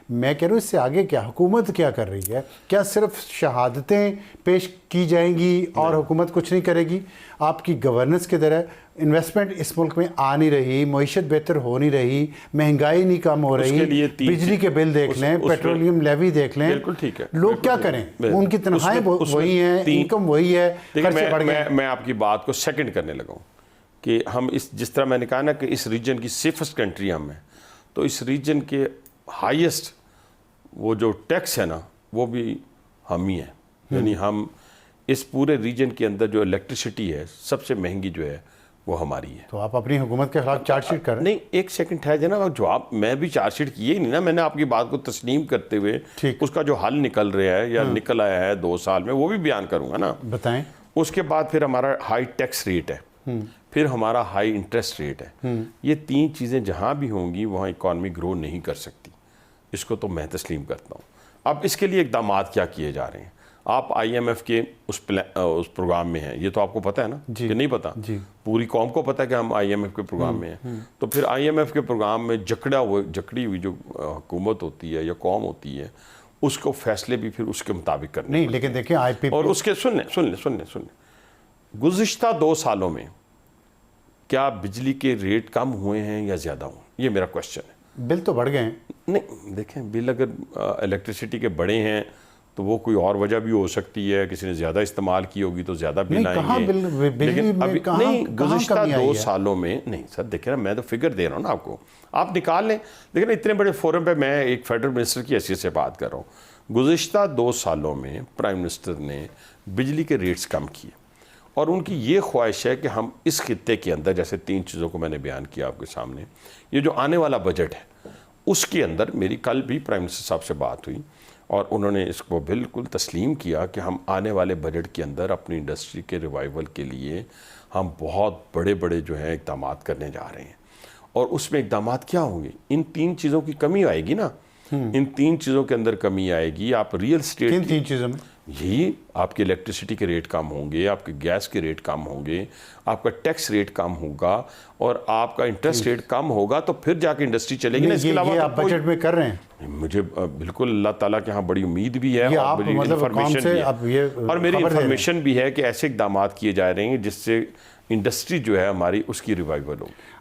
میں کہہ رہا ہوں اس سے آگے کیا حکومت کیا کر رہی ہے؟ کیا صرف شہادتیں پیش کی جائیں گی اور حکومت کچھ نہیں کرے گی؟ آپ کی گورننس کی طرح انویسٹمنٹ اس ملک میں آ نہیں رہی، معیشت بہتر ہو نہیں رہی، مہنگائی نہیں کم ہو رہی، بجلی کے بل دیکھ لیں، پیٹرولیم لیوی دیکھ لیں، لوگ کیا کریں؟ ان کی تنخواہیں وہی ہیں، انکم وہی ہے، خرچے بڑھ گئے۔ میں آپ کی بات کو سیکنڈ کرنے لگا ہوں کہ ہم جس طرح میں نے کہا نا کہ اس ریجن کی سیفسٹ کنٹری ہم ہیں، تو اس ریجن کے ہائیسٹ وہ جو ٹیکس ہے نا وہ بھی ہم ہی ہیں، یعنی ہم اس پورے ریجن کے اندر جو الیکٹریسٹی ہے سب سے مہنگی جو ہے وہ ہماری ہے۔ تو آپ اپنی حکومت کے خلاف چارج شیٹ کر رہے ہیں؟ نہیں، ایک سیکنڈ ٹھہر جناب، جواب میں بھی چارج شیٹ کیے ہی نہیں نا، میں نے آپ کی بات کو تسلیم کرتے ہوئے اس کا جو حل نکل رہا ہے یا نکل آیا ہے 2 سال میں وہ بھی بیان کروں گا نا۔ بتائیں۔ اس کے بعد پھر ہمارا ہائی ٹیکس ریٹ ہے، پھر ہمارا ہائی انٹرسٹ ریٹ ہے، یہ 3 چیزیں جہاں بھی ہوں گی وہاں اکانومی گرو نہیں کر سکتی، اس کو تو میں تسلیم کرتا ہوں۔ اب اس کے لیے اقدامات کیا کیے جا رہے ہیں؟ آپ آئی ایم ایف کے اس پروگرام میں ہیں، یہ تو آپ کو پتہ ہے نا کہ نہیں پتہ؟ پوری قوم کو پتہ ہے کہ ہم آئی ایم ایف کے پروگرام میں ہیں۔ تو پھر آئی ایم ایف کے پروگرام میں جکڑی ہوئی جو حکومت ہوتی ہے یا قوم ہوتی ہے اس کو فیصلے بھی پھر اس کے مطابق کرنے نہیں، لیکن دیکھیں آئی پی اور اس کے سن لیں گزشتہ 2 سالوں میں کیا بجلی کے ریٹ کم ہوئے ہیں یا زیادہ ہوئے؟ یہ میرا کوشچن ہے۔ بل تو بڑھ گئے ہیں۔ نہیں دیکھیں، بل اگر الیکٹریسٹی کے بڑے ہیں تو وہ کوئی اور وجہ بھی ہو سکتی ہے، کسی نے زیادہ استعمال کی ہوگی تو زیادہ بل آئیں گے۔ لیکن ابھی نہیں، گزشتہ 2 سالوں میں نہیں سر، دیکھیں نا، میں تو فگر دے رہا ہوں نا آپ کو، آپ نکال لیں۔ لیکن اتنے بڑے فورم پہ میں ایک فیڈرل منسٹر کی حیثیت سے بات کر رہا ہوں، گزشتہ 2 سالوں میں پرائم منسٹر نے بجلی کے ریٹس کم کیے، اور ان کی یہ خواہش ہے کہ ہم اس خطے کے اندر، جیسے 3 چیزوں کو میں نے بیان کیا آپ کے سامنے، یہ جو آنے والا بجٹ ہے اس کے اندر میری کل بھی پرائم منسٹر صاحب سے بات ہوئی اور انہوں نے اس کو بالکل تسلیم کیا کہ ہم آنے والے بجٹ کے اندر اپنی انڈسٹری کے ریوائیول کے لیے ہم بہت بڑے جو ہیں اقدامات کرنے جا رہے ہیں۔ اور اس میں اقدامات کیا ہوں گے؟ ان 3 چیزوں کی کمی آئے گی نا، ان 3 چیزوں کے اندر کمی آئے گی۔ آپ ریئل اسٹیٹ، کن 3 چیزوں میں؟ یہی آپ کے الیکٹریسٹی کے ریٹ کم ہوں گے، آپ کے گیس کے ریٹ کم ہوں گے، آپ کا ٹیکس ریٹ کم ہوگا اور آپ کا انٹرسٹ ریٹ کم ہوگا، تو پھر جا کے انڈسٹری چلے گی نا۔ اس کے علاوہ یہ آپ بجٹ میں کر رہے ہیں؟ مجھے بالکل اللہ تعالیٰ کے ہاں بڑی امید بھی ہے اور بڑی انفارمیشن بھی ہے، اور میری انفارمیشن بھی ہے کہ ایسے اقدامات کیے جا رہے ہیں جس سے انڈسٹری جو ہے ہماری اس کی ریوائیول ہوگی۔